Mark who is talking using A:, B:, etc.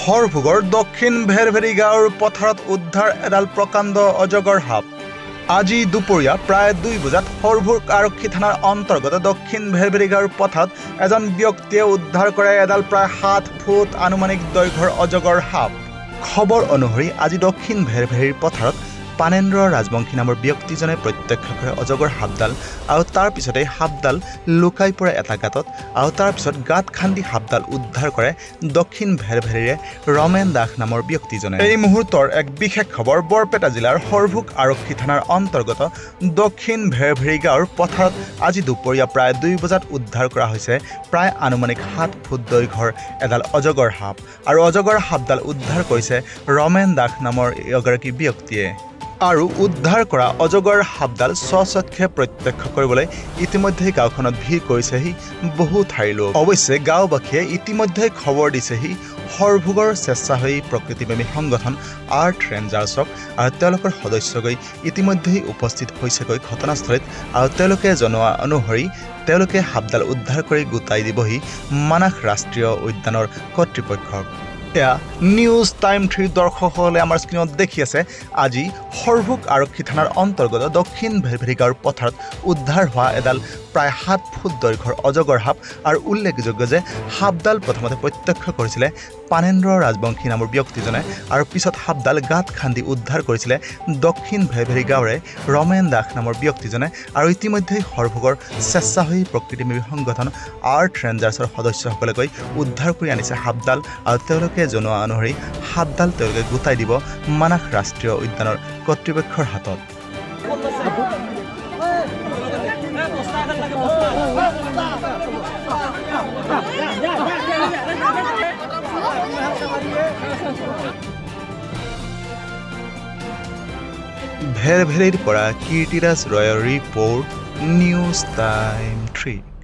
A: হৰভোগৰ দক্ষিণ ভেৰভেৰি গাঁৱৰ পথাৰত উদ্ধাৰ এডাল প্ৰকাণ্ড অজগৰ সাপ। আজি দুপৰীয়া প্ৰায় 2 বজাত হৰভোগ আৰক্ষী থানাৰ অন্তৰ্গত দক্ষিণ ভেৰভেৰি গাঁৱৰ পথাৰত এজন ব্যক্তিয়ে উদ্ধাৰ কৰে এডাল প্ৰায় 7 ফুট আনুমানিক দৈৰ্ঘ্যৰ অজগৰ সাপ। খবৰ অনুসৰি আজি দক্ষিণ ভেৰভেৰিৰ পথাৰত পানেন্দ্ৰ ৰাজবংশী নামৰ ব্যক্তিজনে প্ৰত্যক্ষ কৰে অজগৰ সাপডাল আৰু তাৰ পিছতে সাপডাল লুকাই পৰে এটা গাঁতত আৰু তাৰ পিছত গাঁত খান্দি সাপডাল উদ্ধাৰ কৰে দক্ষিণ ভেৰভেৰিৰে ৰমেন দাস নামৰ ব্যক্তিজনে। এই মুহূৰ্তৰ এক বিশেষ খবৰ বৰপেটা জিলাৰ হৰভোগ আৰক্ষী থানাৰ অন্তৰ্গত দক্ষিণ ভেৰভেৰি গাঁৱৰ পথাৰত আজি দুপৰীয়া প্ৰায় 2 বজাত উদ্ধাৰ কৰা হৈছে প্ৰায় আনুমানিক 7 ফুট দৈৰ্ঘ্যৰ এডাল অজগৰ সাপ আৰু অজগৰ সাপডাল উদ্ধাৰ কৰিছে ৰমেন দাস নামৰ এগৰাকী ব্যক্তিয়ে। আৰু উদ্ধাৰ কৰা অজগৰ সাপডাল স্বচক্ষে প্ৰত্যক্ষ কৰিবলৈ ইতিমধ্যে গাঁওখনত ভিৰ কৰিছেহি বহু ঠাইৰ লোক। অৱশ্যে গাঁওবাসীয়ে ইতিমধ্যে খবৰ দিছেহি হৰভোগৰ স্বেচ্ছাসেৱী প্ৰকৃতিপ্ৰেমী সংগঠন আৰ্থ ৰেঞ্জাৰ্ছক আৰু তেওঁলোকৰ সদস্যগৈ ইতিমধ্যেই উপস্থিত হৈছেগৈ ঘটনাস্থলীত আৰু তেওঁলোকে জনোৱা অনুসৰি তেওঁলোকে সাপডাল উদ্ধাৰ কৰি গোটাই দিবহি মানাহ ৰাষ্ট্ৰীয় উদ্যানৰ কৰ্তৃপক্ষক। এয়া নিউজ টাইম 3 দৰ্শকসকলে আমাৰ স্ক্ৰীণত দেখি আছে আজি হৰভোগ আৰক্ষী থানাৰ অন্তৰ্গত দক্ষিণ ভেৰভেৰি গাঁৱৰ পথাৰত উদ্ধাৰ হোৱা এডাল প্ৰায় 7 ফুট দৈৰ্ঘ্যৰ অজগৰ সাপ আৰু উল্লেখযোগ্য যে সাপডাল প্ৰথমতে প্ৰত্যক্ষ কৰিছিলে পানেন্দ্ৰ ৰাজবংশী নামৰ ব্যক্তিজনে আৰু পিছত সাপডাল গাঁত খান্দি উদ্ধাৰ কৰিছিলে দক্ষিণ ভেৰভেৰি গাঁৱৰে ৰমেন দাস নামৰ ব্যক্তিজনে আৰু ইতিমধ্যেই হৰভোগৰ স্বেচ্ছাসেৱী প্ৰকৃতিপ্ৰেমী সংগঠন আৰ্থ ৰেঞ্জাৰ্ছৰ সদস্যসকলে গৈ উদ্ধাৰ কৰি আনিছে সাপডাল আৰু তেওঁলোকে জনোৱা অনুসৰি সাপডাল তেওঁলোকে গোটাই দিব মানাহ ৰাষ্ট্ৰীয় উদ্যানৰ কৰ্তৃপক্ষৰ হাতত। ভেৰভেৰিৰ পৰা কীৰ্তিৰাজ ৰয়ৰ ৰিপৰ্ট নিউজ টাইম 3।